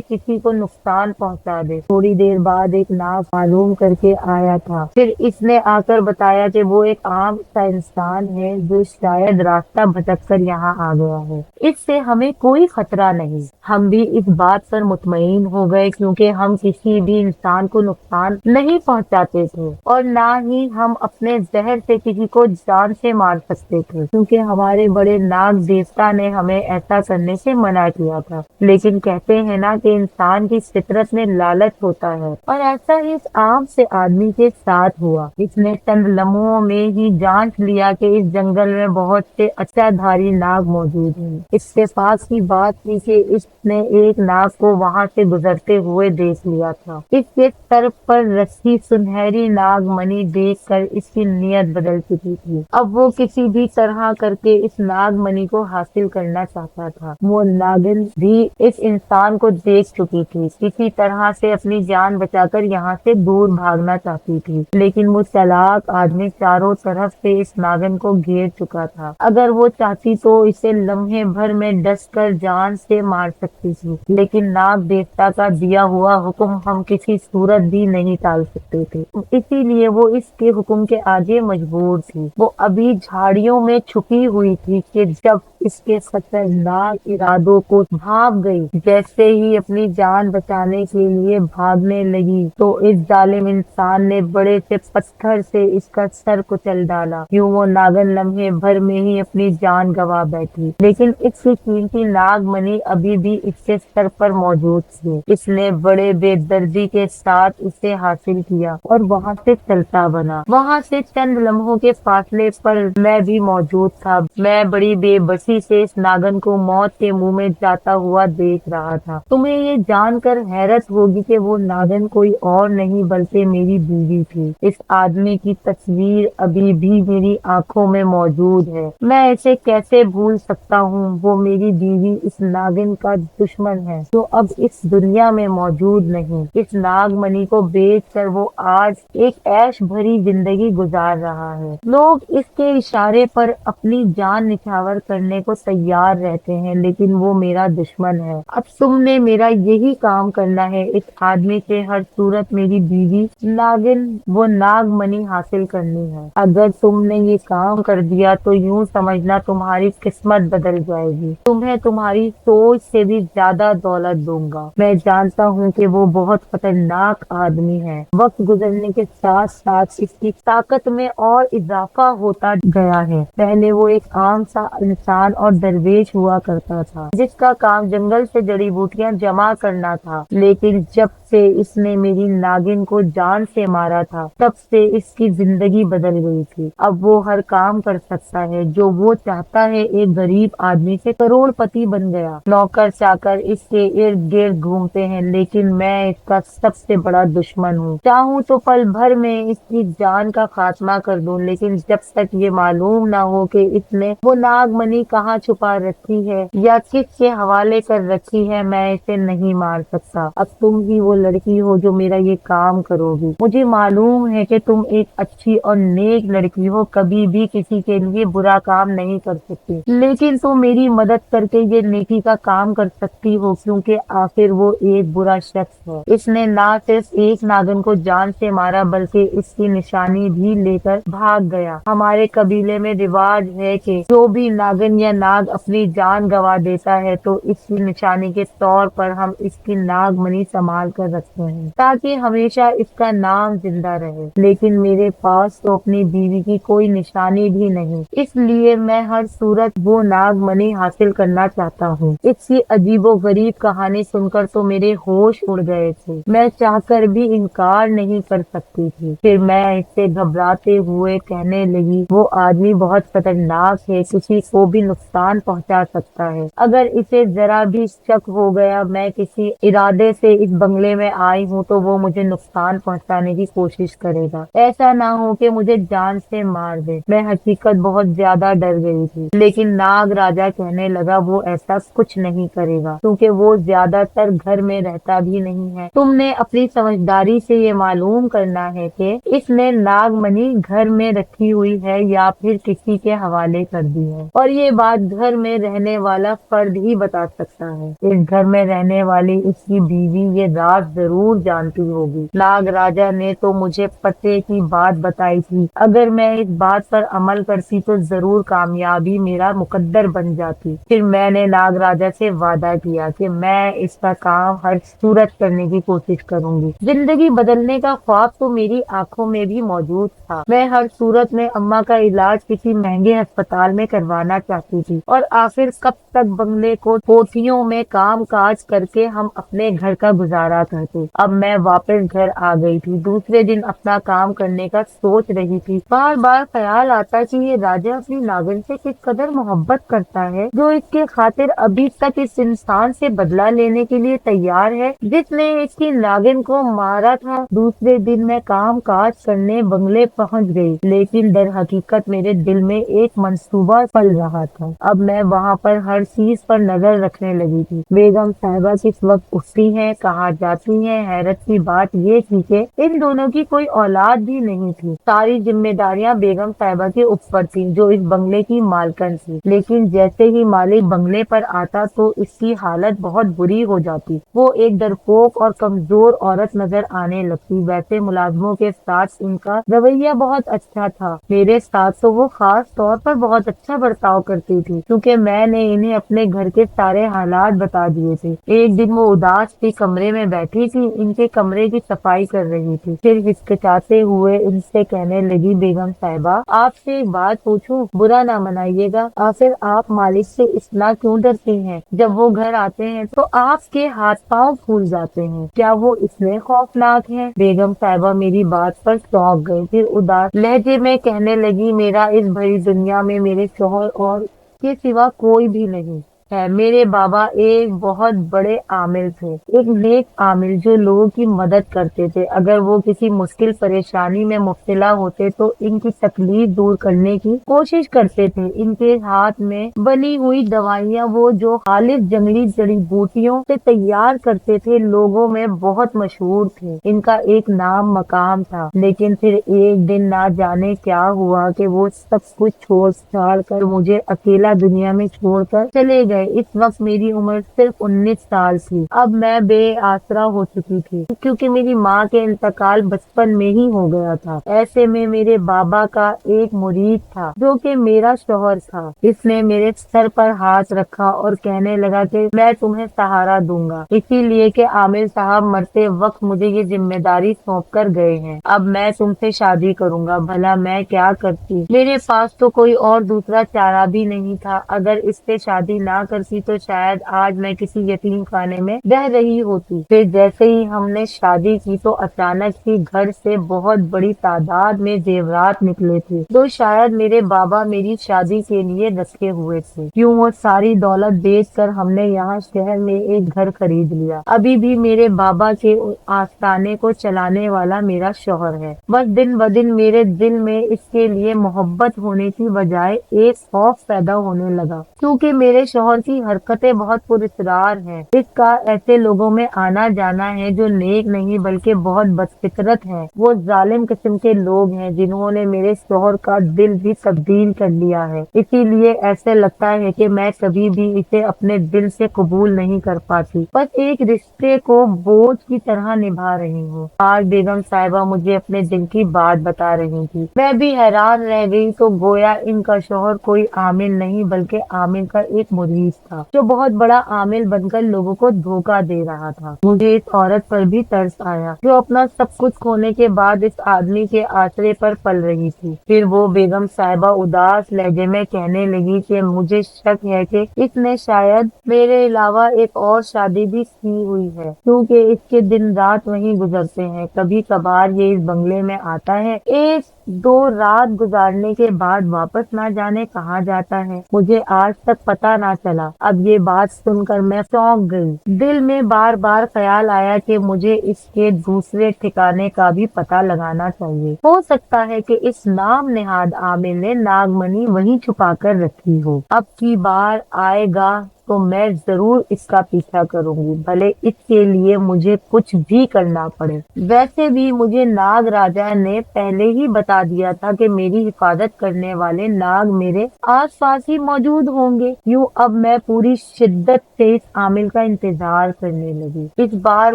किसी को नुकसान पहुंचा दे। थोड़ी देर बाद एक नाग मालूम करके आया था। फिर इसने आकर बताया कि वो एक आम सा इंसान है जो शायद रास्ता भटक कर यहाँ आ गया है। इससे हमें कोई खतरा नहीं। हम भी इस बात पर मुतमईन हो गए, क्योंकि हम किसी भी इंसान को नुकसान नहीं पहुंचाते थे और ना ही हम अपने जहर से किसी को जान से मार सकते थे, क्योंकि हमारे बड़े नाग देवता ने हमें ऐसा करने से मना किया था। लेकिन कहते हैं ना कि इंसान की फितरत में लालच होता है, और ऐसा ही इस आम से आदमी के साथ हुआ। इसने चंद लम्हों में ही जांच लिया कि इस जंगल में बहुत से अत्याधारी नाग मौजूद हैं। इत्तेफाक की बात थी कि इसने एक नाग को वहां से गुजरते हुए देख लिया था। इसके सर पर रस्सी सुनहरी नागमणि देखकर इसकी नीयत बदल चुकी थी। अब वो किसी भी तरह करके इस नागमणि को हासिल करना चाहता था। वो नागिन भी इस इंसान को देख चुकी थी, किसी तरह से अपनी जान बचाकर यहाँ से दूर भागना चाहती थी। लेकिन वो चालाक आदमी चारों तरफ से इस नागिन को घेर चुका था। अगर वो चाहती तो इसे लम्हे भर में डसकर जान से मार सकती थी, लेकिन नाग देवता का दिया हुआ हुक्म हम किसी सूरत भी नहीं टाल सकते थे। इसीलिए वो इसके हुक्म के आगे मजबूर थी। वो अभी झाड़ियों में छुपी हुई थी कि जब इसके खतरनाक इरादों को भाप गई। जैसे ही अपनी जान बचाने के लिए भागने लगी तो इस जालिम इंसान ने बड़े से पत्थर से इसका सर कुचल डाला। यूं वो नागन लम्हे भर में ही अपनी जान गंवा बैठी, लेकिन इसकी कीमती नागमणि अभी भी इसके सर पर मौजूद थी। इसने बड़े बेदर्दी के साथ उसे हासिल किया और वहां से चलता बना। वहां से चंद लम्हों के फासले पर मैं भी मौजूद था। मैं बड़ी बेबसी से इस नागन को मौत के मुंह में जाता हुआ देख रहा था। तुम्हें ये जानकर हैरत होगी कि वो नागन कोई और नहीं बल्कि मेरी बीवी थी। इस आदमी की तस्वीर अभी भी मेरी आंखों में मौजूद है। मैं इसे कैसे भूल सकता हूँ। वो मेरी बीवी इस नागिन का दुश्मन है जो अब इस दुनिया में मौजूद नहीं। इस नागमणि को बेचकर वो आज एक ऐश भरी जिंदगी गुजार रहा है। लोग इसके इशारे पर अपनी जान निछावर करने को तैयार रहते हैं, लेकिन वो मेरा दुश्मन है। अब तुमने मेरा यही काम करना है। इस आदमी से हर सूरत मेरी बीवी नागिन वो नागमणि हासिल करनी है। अगर तुमने ये काम कर दिया तो यूं समझना तुम्हारी किस्मत बदल जाएगी। तुम्हें तुम्हारी सोच से भी ज्यादा दौलत दूंगा। मैं जानता हूँ कि वो बहुत खतरनाक आदमी है। वक्त गुजरने के साथ साथ इसकी ताकत में और इजाफा होता गया है। पहले वो एक आम सा इंसान और दरवेश हुआ करता था, जिसका काम जंगल से जड़ी बूटियां जमा करना था। लेकिन जब से इसने मेरी नागिन को जान से मारा था, तब से इसकी जिंदगी बदल गई थी। अब वो हर काम कर सकता है जो वो चाहता है। एक गरीब आदमी से करोड़पति बन गया। नौकर चाकर इसके इर्द गिर्द घूमते हैं, लेकिन मैं इसका सबसे बड़ा दुश्मन हूँ। चाहूँ तो पल भर में इसकी जान का खात्मा कर दूं, लेकिन जब तक ये मालूम ना हो कि इसने वो नागमणि कहाँ छुपा रखी है या किसके हवाले कर रखी है, मैं इसे नहीं मार सकता। अब तुम ही वो लड़की हो जो मेरा ये काम करोगी। मुझे मालूम है कि तुम एक अच्छी और नेक लड़की हो, कभी भी किसी के लिए बुरा काम नहीं कर सकती, लेकिन तुम मेरी मदद करके ये नेकी का काम कर सकती हो, क्योंकि आखिर वो एक बुरा शख्स है। इसने ना सिर्फ एक नागन को जान से मारा बल्कि इसकी निशानी भी लेकर भाग गया। हमारे कबीले में रिवाज है कि जो भी नागन या नाग अपनी जान गंवा देता है तो इसकी निशानी के तौर पर हम इसकी नागमणि संभाल कर रखे हैं ताकि हमेशा इसका नाम जिंदा रहे, लेकिन मेरे पास तो अपनी बीवी की कोई निशानी भी नहीं, इसलिए मैं हर सूरत वो नागमणि हासिल करना चाहता हूँ। इसकी अजीबोगरीब कहानी सुनकर तो मेरे होश उड़ गए थे। मैं चाहकर भी इनकार नहीं कर सकती थी। फिर मैं इससे घबराते हुए कहने लगी, वो आदमी बहुत खतरनाक है, किसी को भी नुकसान पहुंचा सकता है। अगर इसे जरा भी शक हो गया मैं किसी इरादे से इस बंगले में आई हूँ तो वो मुझे नुकसान पहुंचाने की कोशिश करेगा। ऐसा ना हो कि मुझे जान से मार दे। मैं हकीकत बहुत ज्यादा डर गई थी, लेकिन नाग राजा कहने लगा, वो ऐसा कुछ नहीं करेगा क्योंकि वो ज्यादातर घर में रहता भी नहीं है। तुमने अपनी समझदारी से ये मालूम करना है कि इसने नागमणि घर में रखी हुई है या फिर किसी के हवाले कर दी है, और ये बात घर में रहने वाला फर्द ही बता सकता है। इस घर में रहने वाली इसकी बीवी ये राज जरूर जानती होगी। नाग राजा ने तो मुझे पते की बात बताई थी। अगर मैं इस बात पर अमल करती तो जरूर कामयाबी मेरा मुकद्दर बन जाती। फिर मैंने नाग राजा से वादा किया कि मैं इसका काम हर सूरत करने की कोशिश करूंगी। जिंदगी बदलने का ख्वाब तो मेरी आंखों में भी मौजूद था। मैं हर सूरत में अम्मा का इलाज किसी महंगे अस्पताल में करवाना चाहती थी, और आखिर कब तक बंगले को कोठियों में काम काज करके हम अपने घर का गुजारा करते। अब मैं वापस घर आ गई थी। दूसरे दिन अपना काम करने का सोच रही थी। बार बार ख्याल आता कि ये राजा अपनी नागिन से किस कदर मोहब्बत करता है, जो इसके खातिर अभी तक इस इंसान से बदला लेने के लिए तैयार है जिसने इसकी नागिन को मारा था। दूसरे दिन मैं काम काज करने बंगले पहुंच गई, लेकिन दर हकीकत मेरे दिल में एक मंसूबा पल रहा था। अब मैं वहाँ पर हर चीज पर नजर रखने लगी थी। बेगम साहिबा किस वक्त उठती हैं, कहाँ जाती हैं। हैरत की बात ये थी कि इन दोनों की कोई औलाद भी नहीं थी। सारी जिम्मेदारियां बेगम साहिबा के ऊपर थी, जो इस बंगले की मालकन थी। लेकिन जैसे ही मालिक बंगले पर आता तो इसकी हालत बहुत बुरी हो जाती। वो एक डरपोक और कमजोर औरत नजर आने लगती। वैसे मुलाजमों के साथ इनका रवैया बहुत अच्छा था। मेरे साथ तो वो खास तौर पर बहुत अच्छा बर्ताव करती थी, क्योंकि मैंने इन्हें अपने घर के सारे हालात बता दिए थे। एक दिन वो उदास सी कमरे में बैठी थी, इनके कमरे की सफाई कर रही थी। फिर हिचकिचाते हुए इनसे कहने लगी, बेगम साहिबा आपसे एक बात पूछूं, बुरा ना मनाइएगा। आखिर आप मालिक से इतना क्यों डरती हैं? जब वो घर आते हैं तो आपके हाथ पांव फूल जाते हैं। क्या वो इतने खौफनाक हैं? बेगम साहिबा मेरी बात पर चौंक गई। फिर उदास लहजे में कहने लगी, मेरा इस भरी दुनिया में मेरे शौहर और के सिवा कोई भी नहीं है। मेरे बाबा एक बहुत बड़े आमिल थे, एक नेक आमिल जो लोगों की मदद करते थे। अगर वो किसी मुश्किल परेशानी में मुब्तला होते तो इनकी तकलीफ दूर करने की कोशिश करते थे। इनके हाथ में बनी हुई दवाइयाँ वो जो खालिस जंगली जड़ी बूटियों से तैयार करते थे, लोगों में बहुत मशहूर थे। इनका एक नाम मकाम था। लेकिन फिर एक दिन ना जाने क्या हुआ कि वो सब कुछ छोड़ छाड़ कर मुझे अकेला दुनिया में छोड़कर चले गए। इस वक्त मेरी उम्र सिर्फ 19 साल थी। अब मैं बेआसरा हो चुकी थी, क्योंकि मेरी माँ के इंतकाल बचपन में ही हो गया था। ऐसे में मेरे बाबा का एक मुरीद था जो कि मेरा शौहर था। इसने मेरे सर पर हाथ रखा और कहने लगा कि मैं तुम्हें सहारा दूंगा, इसीलिए कि आमिर साहब मरते वक्त मुझे ये जिम्मेदारी सौंप कर गए हैं। अब मैं तुमसे शादी करूंगा। भला मैं क्या करती? मेरे पास तो कोई और दूसरा चारा भी नहीं था। अगर इससे शादी ना करती तो शायद आज मैं किसी यतीम खाने में रह रही होती। फिर जैसे ही हमने शादी की तो अचानक ही घर से बहुत बड़ी तादाद में जेवरात निकले थे, तो शायद मेरे बाबा मेरी शादी के लिए रखे हुए थे। यूं वो सारी दौलत बेचकर हमने यहाँ शहर में एक घर खरीद लिया। अभी भी मेरे बाबा के आस्थाने को चलाने वाला मेरा शौहर है। बस दिन ब दिन मेरे दिल में इसके लिए मोहब्बत होने की बजाय एक खौफ पैदा होने लगा, क्योंकि मेरे शौहर की हरकतें बहुत पुरस्कार हैं। इसका ऐसे लोगों में आना जाना है जो नेक नहीं बल्कि बहुत बदफितरत हैं। वो जालिम किस्म के लोग हैं जिन्होंने मेरे शौहर का दिल भी तब्दील कर लिया है। इसीलिए ऐसे लगता है कि मैं कभी भी इसे अपने दिल से कबूल नहीं कर पाती, बस एक रिश्ते को बोझ की तरह निभा रही हूँ। आज बेगम साहिबा मुझे अपने दिल की बात बता रही थी। मैं भी हैरान रह गई। तो गोया इनका शौहर कोई आमिर नहीं बल्कि आमिर का एक मुरीद खबीस था जो बहुत बड़ा आमिल बनकर लोगों को धोखा दे रहा था। मुझे इस औरत पर भी तरस आया जो अपना सब कुछ खोने के बाद इस आदमी के आश्रय पर पल रही थी। फिर वो बेगम साहिबा उदास लहजे में कहने लगी कि मुझे शक है कि इसने शायद मेरे अलावा एक और शादी भी की हुई है, क्योंकि इसके दिन रात वहीं गुजरते हैं। कभी कभार ये इस बंगले में आता है, एक दो रात गुजारने के बाद वापस ना जाने कहाँ जाता है। मुझे आज तक पता ना चला। अब ये बात सुनकर मैं चौंक गई। दिल में बार बार ख्याल आया कि मुझे इसके दूसरे ठिकाने का भी पता लगाना चाहिए। हो सकता है कि इस नाम नेहाद आमिर ने नागमणि वहीं छुपा कर रखी हो। अब की बार आएगा तो मैं जरूर इसका पीछा करूंगी, भले इसके लिए मुझे कुछ भी करना पड़े। वैसे भी मुझे नाग राजा ने पहले ही बता दिया था कि मेरी हिफाजत करने वाले नाग मेरे आसपास ही मौजूद होंगे। यूं अब मैं पूरी शिद्दत से इस आमिल का इंतजार करने लगी। इस बार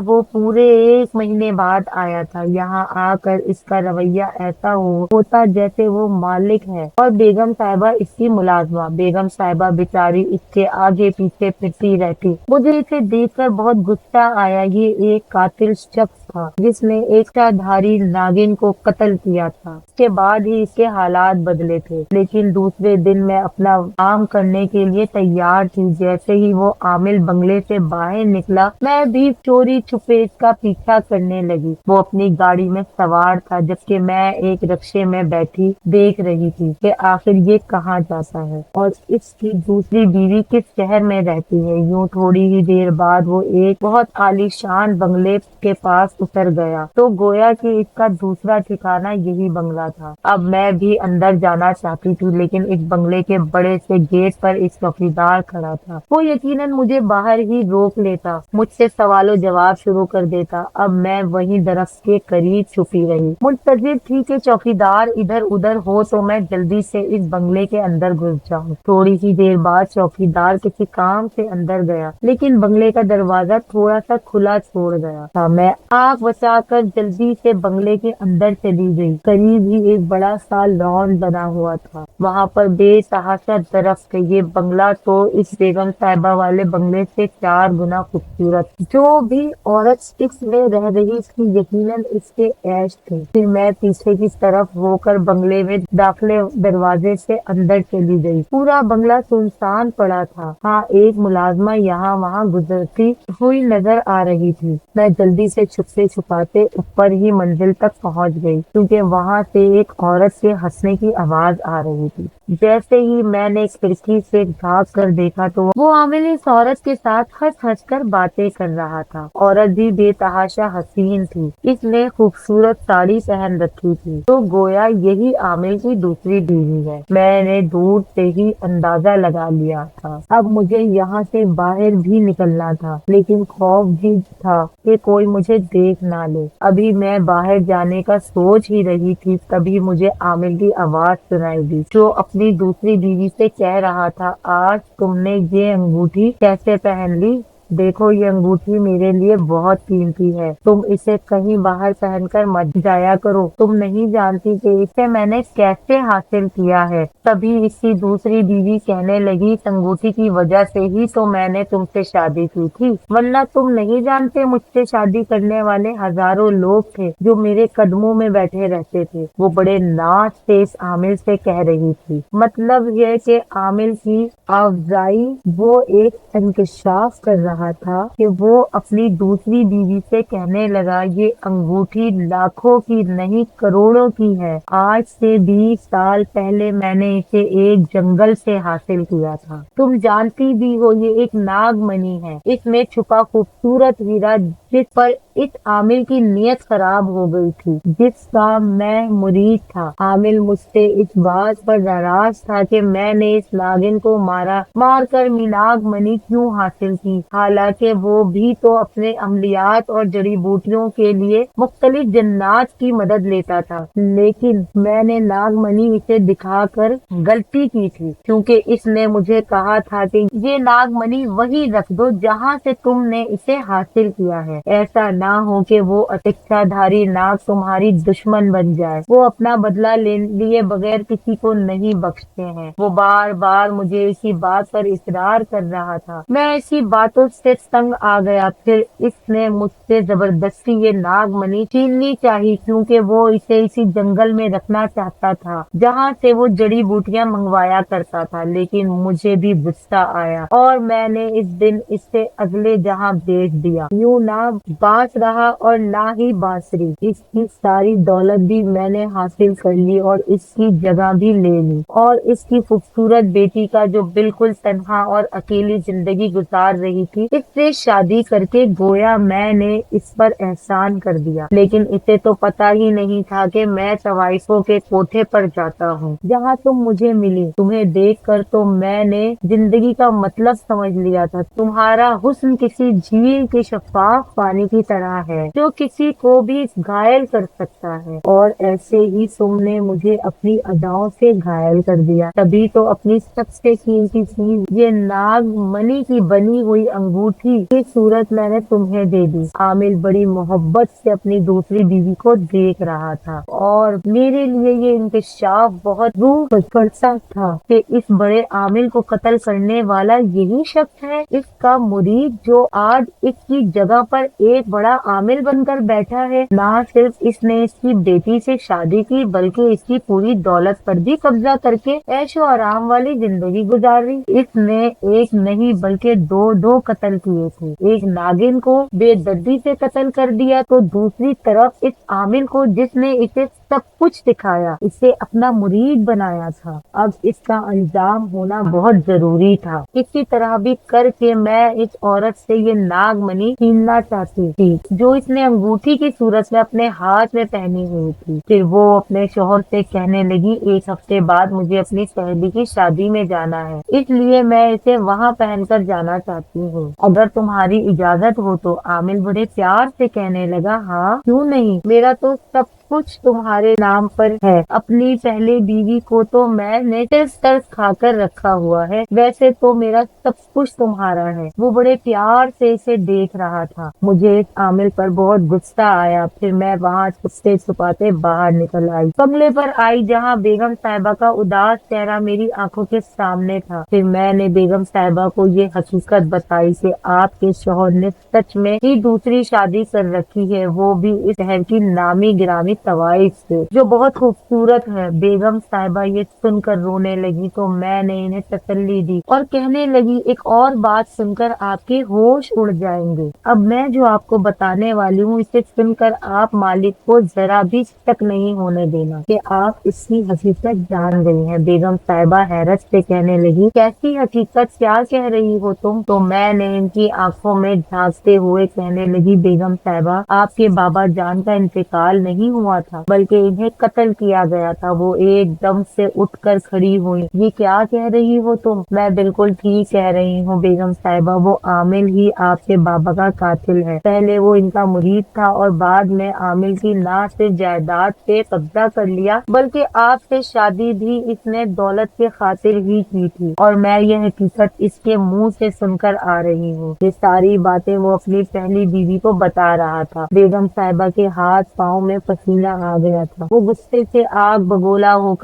वो पूरे 1 महीने बाद आया था। यहाँ आकर इसका रवैया ऐसा होता जैसे वो मालिक है और बेगम साहिबा इसकी मुलाजमा। बेगम साहिबा बेचारी इसके आगे पीछे फिरती रहती। मुझे इसे देखकर बहुत गुस्सा आया। ये एक कातिल शख्स था जिसने एक धारी नागिन को कत्ल किया था। उसके बाद ही इसके हालात बदले थे। लेकिन दूसरे दिन मैं अपना काम करने के लिए तैयार थी। जैसे ही वो आमिल बंगले से बाहर निकला, मैं भी चोरी छुपे इसका पीछा करने लगी। वो अपनी गाड़ी में सवार था, जबकि मैं एक रिक्शे में बैठी देख रही थी कि आखिर ये कहाँ जाता है और इसकी दूसरी बीवी किस शहर में रहती है। यूं थोड़ी ही देर बाद वो एक बहुत आलीशान बंगले के पास उतर गया, तो गोया कि इसका दूसरा ठिकाना यही बंगला था। अब मैं भी अंदर जाना चाहती थी, लेकिन इस बंगले के बड़े से गेट पर एक चौकीदार खड़ा था। वो यकीनन मुझे बाहर ही रोक लेता, मुझसे सवालों जवाब शुरू कर देता। अब मैं वहीं दरख्त के करीब छुपी रही, मुंतजिर थी कि चौकीदार इधर उधर हो तो मैं जल्दी से इस बंगले के अंदर घुस जाऊं। थोड़ी ही देर बाद चौकीदार किसी काम से अंदर गया, लेकिन बंगले का दरवाजा थोड़ा सा खुला छोड़ गया था। मैं आग बचाकर जल्दी से बंगले के अंदर चली गई। करीब ही एक बड़ा सा लॉन बना हुआ था, वहाँ पर बेतहाशा दरख्त। ये बंगला तो इस बेगम साहिबा वाले बंगले से 4 गुना खूबसूरत। जो भी औरत इसमें रह रही थी यकीनन इसके ऐश थे। फिर मैं पीछे की तरफ होकर बंगले में दाखिले दरवाजे से अंदर चली गई। पूरा बंगला सुनसान पड़ा था। हाँ, एक मुलाजमा यहाँ वहाँ गुजरती हुई नजर आ रही थी। मैं जल्दी से छुपते छुपाते ऊपर ही मंजिल तक पहुँच गई, क्योंकि वहाँ से एक औरत के हंसने की आवाज आ रही थी। जैसे ही मैंने खिड़की से झांक कर देखा तो वो आमिल इस औरत के साथ हंस हंस कर बातें कर रहा था। औरत भी बेतहाशा हसीन थी। इसने खूबसूरत साड़ी पहन रखी थी, तो गोया यही आमिल की दूसरी बीवी है। मैंने दूर से ही अंदाजा लगा लिया था। अब मुझे यहाँ से बाहर भी निकलना था, लेकिन खौफ भी था कि कोई मुझे देख ना ले। अभी मैं बाहर जाने का सोच ही रही थी, तभी मुझे आमिल की आवाज सुनाई दी, जो अपनी दूसरी बीवी से कह रहा था, आज तुमने ये अंगूठी कैसे पहन ली? देखो, ये अंगूठी मेरे लिए बहुत कीमती है। तुम इसे कहीं बाहर पहनकर मत जाया करो। तुम नहीं जानती कि इसे मैंने कैसे हासिल किया है। तभी इसकी दूसरी बीवी कहने लगी, इस अंगूठी की वजह से ही तो मैंने तुमसे शादी की थी, वरना तुम नहीं जानते मुझसे शादी करने वाले हजारों लोग थे जो मेरे कदमों में बैठे रहते थे। वो बड़े नाच से इस आमिल से कह रही थी। मतलब ये कि आमिल की अफजाई वो एक इंकशाफ कर रहा था कि वो अपनी दूसरी बीवी से कहने लगा, ये अंगूठी लाखों की नहीं करोड़ों की है। आज से 20 साल पहले मैंने इसे एक जंगल से हासिल किया था। तुम जानती भी हो ये एक नागमणि है। इसमें छुपा खूबसूरत हीरा जिस पर इस आमिल की नीयत खराब हो गई थी, जिसका मैं मुरीद था। आमिल मुझसे इस बात पर नाराज था कि मैंने इस नागिन को मार कर नागमणि क्यों हासिल की। حالانکہ وہ بھی تو اپنے عملیات اور جڑی بوٹیوں کے لیے مختلف جنات کی مدد لیتا تھا، لیکن میں نے ناگ منی اسے دکھا کر غلطی کی تھی، کیونکہ اس نے مجھے کہا تھا کہ یہ ناگ منی وہی رکھ دو جہاں سے تم نے اسے حاصل کیا ہے، ایسا نہ ہو کہ وہ اچھا دھاری ناگ تمہاری دشمن بن جائے۔ وہ اپنا بدلہ لیے بغیر کسی کو نہیں بخشتے ہیں۔ وہ بار بار مجھے اسی بات پر اصرار کر رہا تھا۔ میں اسی باتوں سے تنگ آ گیا، پھر اس نے مجھ سے زبردستی یہ ناگ منی چھیننی چاہی، کیونکہ وہ اسے اسی جنگل میں رکھنا چاہتا تھا جہاں سے وہ جڑی بوٹیاں منگوایا کرتا تھا، لیکن مجھے بھی غصہ آیا اور میں نے اس دن اسے اگلے جہاں بھیج دیا۔ یوں نہ بانس رہا اور نہ ہی بانسری۔ اس کی ساری دولت بھی میں نے حاصل کر لی اور اس کی جگہ بھی لے لی، اور اس کی خوبصورت بیٹی کا جو بالکل تنہا اور اکیلی زندگی گزار رہی تھی، اس سے شادی کر کے گویا میں نے اس پر احسان کر دیا۔ لیکن اسے تو پتا ہی نہیں تھا کہ میں طوائفوں کے کوٹھے پر جاتا ہوں جہاں تم مجھے ملی۔ تمہیں دیکھ کر تو میں نے زندگی کا مطلب سمجھ لیا تھا۔ تمہارا حسن کسی جھیل کے شفاف پانی کی طرح ہے جو کسی کو بھی گھائل کر سکتا ہے، اور ایسے ہی تم نے مجھے اپنی اداؤں سے گھائل کر دیا۔ تبھی تو اپنی سب سے قیمتی چیز، یہ ناگ منی کی بنی ہوئی انگوٹھی کی صورت میں نے تمہیں دے دی۔ عامل بڑی محبت سے اپنی دوسری بیوی کو دیکھ رہا تھا، اور میرے لیے یہ انکشاف بہت روح پرسا تھا کہ اس بڑے عامل کو قتل کرنے والا یہی شخص ہے، اس کا مرید جو آج اس کی جگہ پر ایک بڑا عامل بن کر بیٹھا ہے۔ نہ صرف اس نے اس کی بیٹی سے شادی کی، بلکہ اس کی پوری دولت پر بھی قبضہ کر کے عیش و آرام والی زندگی گزاری۔ اس نے ایک نہیں بلکہ دو قتل کیے تھے، ایک ناگن کو بے دردی سے قتل کر دیا، تو دوسری طرف اس عامل کو جس نے اسے سب کچھ دکھایا، اسے اپنا مرید بنایا تھا۔ اب اس کا انجام ہونا بہت ضروری تھا۔ کسی طرح بھی کر کے میں اس عورت سے یہ ناگ منی چھیننا چاہتی تھی جو اس نے انگوٹھی کی صورت میں اپنے ہاتھ میں پہنی ہوئی تھی۔ پھر وہ اپنے شوہر سے کہنے لگی، ایک ہفتے بعد مجھے اپنی سہیلی کی شادی میں جانا ہے، اس لیے میں اسے وہاں پہن کر جانا چاہتی ہوں، اگر تمہاری اجازت ہو تو۔ عامل بڑے پیار سے کہنے لگا، ہاں کیوں نہیں، میرا تو سب کچھ تمہارے نام پر ہے۔ اپنی پہلی بیوی کو تو میں نے صرف ترس کھا کر رکھا ہوا ہے، ویسے تو میرا سب کچھ تمہارا ہے۔ وہ بڑے پیار سے اسے دیکھ رہا تھا۔ مجھے اس عامل پر بہت غصہ آیا، پھر میں وہاں چھپتے چھپاتے باہر نکل آئی، بنگلے پر آئی جہاں بیگم صاحبہ کا اداس چہرہ میری آنکھوں کے سامنے تھا۔ پھر میں نے بیگم صاحبہ کو یہ حقیقت بتائی کہ آپ کے شوہر نے سچ میں ہی دوسری شادی کر رکھی ہے، وہ بھی اس شہر کی نامی گرامی طوائف سے، جو بہت خوبصورت ہے۔ بیگم صاحبہ یہ سن کر رونے لگی تو میں نے انہیں تسلی دی اور کہنے لگی، ایک اور بات سن کر آپ کے ہوش اڑ جائیں گے۔ اب میں جو آپ کو بتانے والی ہوں، اسے سن کر آپ مالک کو ذرا بھی شک نہیں ہونے دینا کہ آپ اس کی حقیقت جان گئی ہیں۔ بیگم صاحبہ حیرت سے کہنے لگی، کیسی حقیقت، کیا کہہ رہی ہو تم؟ تو میں نے ان کی آنکھوں میں جھانکتے ہوئے کہنے لگی، بیگم صاحبہ، آپ کے بابا جان کا انتقال نہیں ہوا تھا بلکہ انہیں قتل کیا گیا تھا۔ وہ ایک دم سے اٹھ کر کھڑی ہوئی، یہ کیا کہہ رہی ہو تم؟ میں بالکل ٹھیک کہہ رہی ہوں بیگم صاحبہ، وہ عامل ہی آپ کے بابا کا قاتل ہے۔ پہلے وہ ان کا مرید تھا اور بعد میں عامل کی نہ صرف جائیداد پہ قبضہ کر لیا بلکہ آپ سے شادی بھی اس نے دولت کے خاطر ہی کی تھی، اور میں یہ حقیقت اس کے منہ سے سن کر آ رہی ہوں۔ یہ ساری باتیں وہ اپنی پہلی بیوی کو بتا رہا تھا۔ بیگم صاحبہ کے ہاتھ پاؤں میں پسینہ آ گیا تھا، وہ غصے سے آگ بگولا ہو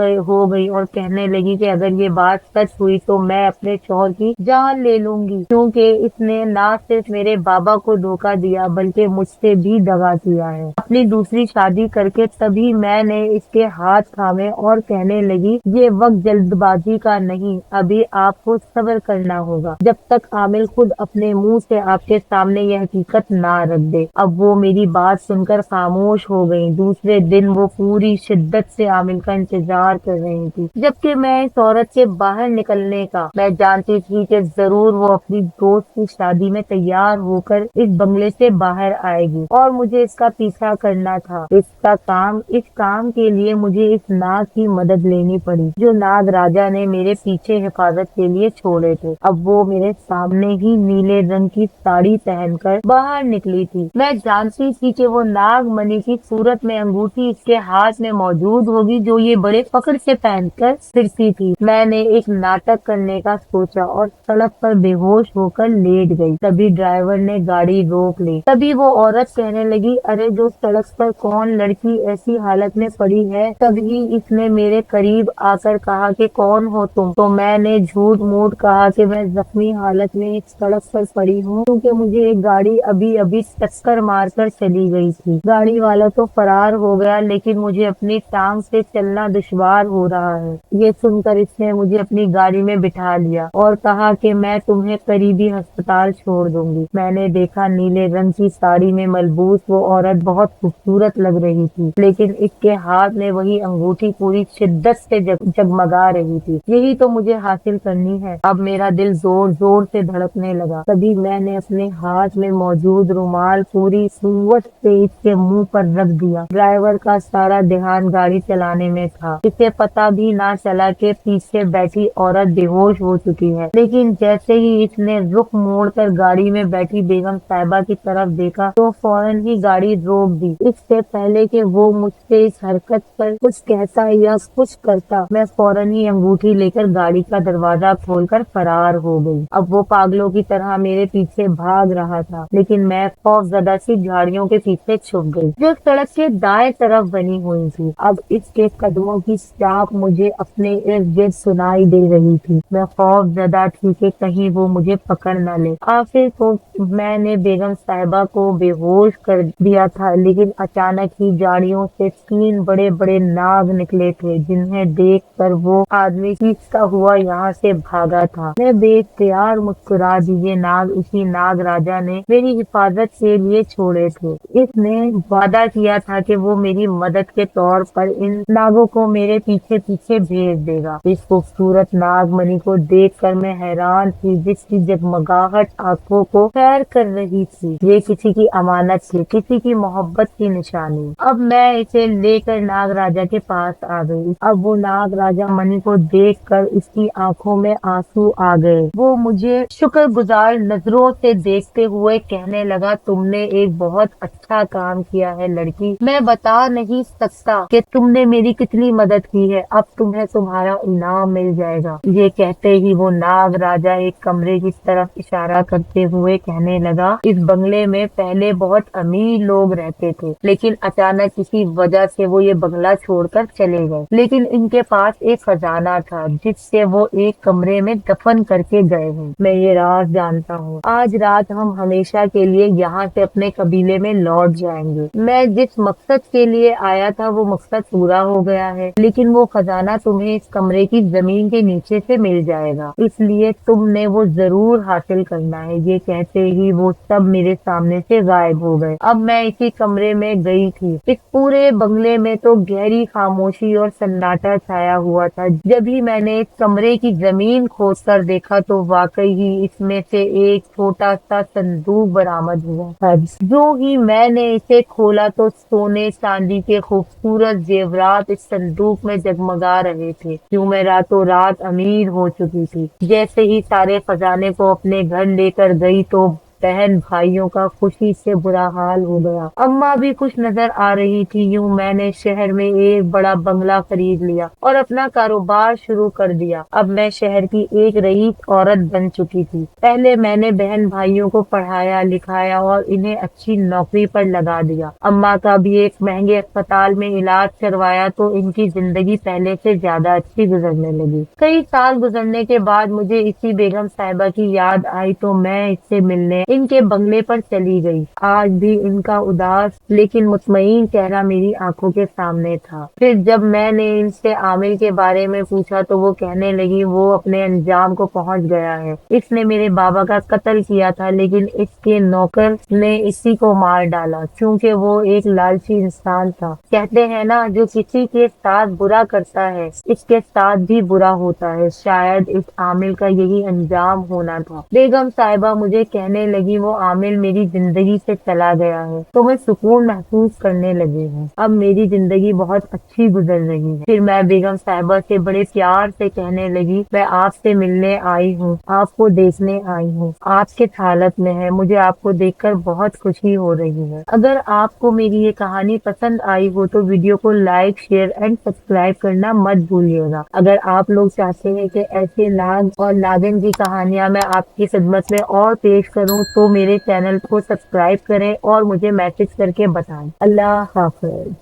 گئی اور کہنے لگی کہ اگر یہ بات سچ ہوئی تو میں اپنے شوہر کی جان لے لوں گی، کیونکہ اس نے نہ صرف میرے بابا کو دھوکہ دیا بلکہ مجھ سے بھی دغا کیا ہے۔ اپنی دوسری شادی کر کے تبھی میں نے اس کے ہاتھ تھامے اور کہنے لگی، یہ وقت جلد بازی کا نہیں، ابھی آپ کو صبر کرنا ہوگا جب تک عامل خود اپنے منہ سے آپ کے سامنے یہ حقیقت نہ رکھ دے۔ اب وہ میری بات سن کر خاموش ہو گئی۔ دوسری दूसरे दिन वो पूरी शिद्दत से आमिर का इंतजार कर रही थी, जबकि मैं इस औरत के बाहर निकलने का मैं जानती थी कि जरूर वो अपनी दोस्त की शादी में तैयार होकर इस बंगले से बाहर आएगी और मुझे इसका पीछा करना था। इस काम के लिए मुझे इस नाग की मदद लेनी पड़ी, जो नाग राजा ने मेरे पीछे हिफाजत के लिए छोड़े थे। अब वो मेरे सामने ही नीले रंग की साड़ी पहनकर बाहर निकली थी। मैं जानती थी कि वो नागमणि की सूरत में अंगूठी इसके हाथ में मौजूद होगी, जो ये बड़े फख्र से पहनकर फिरती थी। मैंने एक नाटक करने का सोचा और सड़क पर बेहोश होकर लेट गई। तभी ड्राइवर ने गाड़ी रोक ली। तभी वो औरत कहने लगी, अरे जो सड़क पर कौन लड़की ऐसी हालत में पड़ी है। तभी इसने मेरे करीब आकर कहा कि कौन हो तुम। तो मैंने झूठ मूठ कहा कि मैं जख्मी हालत में इस सड़क पर पड़ी हूँ, क्योंकि मुझे एक गाड़ी अभी अभी टक्कर मारकर चली गई थी। गाड़ी वाला तो फरार हो गया, लेकिन मुझे अपनी टांग से चलना दुश्वार हो रहा है। ये सुनकर इसने मुझे अपनी गाड़ी में बिठा लिया और कहा कि मैं तुम्हें करीबी अस्पताल छोड़ दूंगी। मैंने देखा नीले रंग की साड़ी में मलबूस वो औरत बहुत खूबसूरत लग रही थी, लेकिन इसके हाथ में वही अंगूठी पूरी शिद्दत से जगमगा रही थी। यही तो मुझे हासिल करनी है। अब मेरा दिल जोर जोर से धड़कने लगा। तभी मैंने अपने हाथ में मौजूद रुमाल पूरी कुव्वत से इसके मुंह पर रख दिया। ड्राइवर का सारा ध्यान गाड़ी चलाने में था। इसे पता भी ना चला कि पीछे बैठी औरत बेहोश हो चुकी है, लेकिन जैसे ही इसने रुख मोड़कर गाड़ी में बैठी बेगम साहिबा की तरफ देखा तो फौरन ही गाड़ी रोक दी। इससे पहले कि वो मुझसे इस हरकत पर कुछ कहता या कुछ करता, मैं फौरन ही अंगूठी लेकर गाड़ी का दरवाजा खोलकर फरार हो गई। अब वो पागलों की तरह मेरे पीछे भाग रहा था, लेकिन मैं खौफजदा सी झाड़ियों के पीछे छुप गई, जो सड़क के दाएं तरफ बनी हुई थी। अब इसके कदमों की चाप मुझे अपने इर्द गिर्द सुनाई दे रही थी। मैं खौफजदा थी कि कहीं वो मुझे पकड़ न ले। आखिर तो मैंने बेगम साहिबा को बेहोश कर दिया था, लेकिन अचानक ही झाड़ियों से 3 बड़े बड़े नाग निकले थे, जिन्हें देखकर वो आदमी चीखता हुआ यहाँ से भागा था। मैं बेख्तियार मुस्कुरा दी। ये नाग उसी नाग राजा ने मेरी हिफाजत के लिए छोड़े थे। इसने वादा किया था कि वो मेरी मदद के तौर पर इन नागों को मेरे पीछे पीछे भेज देगा। इस खूबसूरत नागमणि को देखकर मैं हैरान थी, जिसकी जगमगाहट आंखों को सैर कर रही थी। ये किसी की अमानत थी, किसी की मोहब्बत की निशानी। अब मैं इसे लेकर नाग राजा के पास आ गई। अब वो नाग राजा मणि को देखकर इसकी आंखों में आंसू आ गए। वो मुझे शुक्रगुजार नजरों से देखते हुए कहने लगा, तुमने एक बहुत अच्छा काम किया है लड़की। मैं बता नहीं सकता कि तुमने मेरी कितनी मदद की है। अब तुम्हें तुम्हारा इनाम मिल जाएगा। ये कहते ही वो नाग राजा एक कमरे की तरफ इशारा करते हुए कहने लगा, इस बंगले में पहले बहुत अमीर लोग रहते थे, लेकिन अचानक किसी वजह से वो ये बंगला छोड़कर चले गए। लेकिन इनके पास एक खजाना था, जिससे वो एक कमरे में दफन करके गए हैं। मैं ये राज जानता हूँ। आज रात हम हमेशा के लिए यहाँ से अपने कबीले में लौट जाएंगे। मैं जिस मकसद के लिए आया था वो मकसद पूरा हो गया है, लेकिन वो खजाना तुम्हें इस कमरे की जमीन के नीचे से मिल जाएगा, इसलिए तुमने वो जरूर हासिल करना है। ये कहते ही वो सब मेरे सामने से गायब हो गए। अब मैं इसी कमरे में गई थी। इस पूरे बंगले में तो गहरी खामोशी और सन्नाटा छाया हुआ था। जब ही मैंने इस कमरे की जमीन खोद कर देखा तो वाकई ही इसमें से एक छोटा सा संदूक बरामद हुआ। जो ही मैंने इसे खोला तो सोने चांदी के खूबसूरत जेवरात इस संदूक में जगमगा रहे थे। क्यों मैं रातों रात अमीर हो चुकी थी। जैसे ही सारे खजाने को अपने घर लेकर गई तो बहन भाइयों का खुशी से बुरा हाल हो गया। अम्मा भी खुश नजर आ रही थी। यूं मैंने शहर में एक बड़ा बंगला खरीद लिया और अपना कारोबार शुरू कर दिया। अब मैं शहर की एक रईस औरत बन चुकी थी। पहले मैंने बहन भाइयों को पढ़ाया लिखाया और इन्हें अच्छी नौकरी पर लगा दिया। अम्मा का भी एक महंगे अस्पताल में इलाज करवाया तो इनकी जिंदगी पहले से ज्यादा अच्छी गुजरने लगी। कई साल गुजरने के बाद मुझे इसी बेगम साहिबा की याद आई तो मैं इससे मिलने इनके बंगले पर चली गई। आज भी इनका उदास लेकिन मुतमईन चेहरा मेरी आंखों के सामने था। फिर जब मैंने इनसे आमिर के बारे में पूछा तो वो कहने लगी वो अपने अंजाम को पहुंच गया है। इसने मेरे बाबा का कत्ल किया था लेकिन इसके नौकर ने इसी को मार डाला क्योंकि वो एक लालची इंसान था। कहते हैं ना, जो किसी के साथ बुरा करता है इसके साथ भी बुरा होता है। शायद इस आमिर का यही अंजाम होना था। बेगम साहिबा मुझे कहने लगी वो आमिर मेरी जिंदगी से चला गया है तो मैं सुकून महसूस करने लगी हूँ। अब मेरी जिंदगी बहुत अच्छी गुजर रही है। फिर मैं बेगम साहिबा से बड़े प्यार से कहने लगी मैं आपसे मिलने आई हूँ, आपको देखने आई हूँ। आप किस हालत में है? मुझे आपको देखकर बहुत खुशी हो रही है। अगर आपको मेरी ये कहानी पसंद आई हो तो वीडियो को लाइक, शेयर एंड सब्सक्राइब करना मत भूलिएगा। अगर आप लोग चाहते हैं कि ऐसे नाग और नागिन की कहानियां मैं आपकी खिदमत में और पेश करूं तो मेरे चैनल को सब्सक्राइब करें और मुझे मैसेज करके बताएं। अल्लाह हाफ़िज़।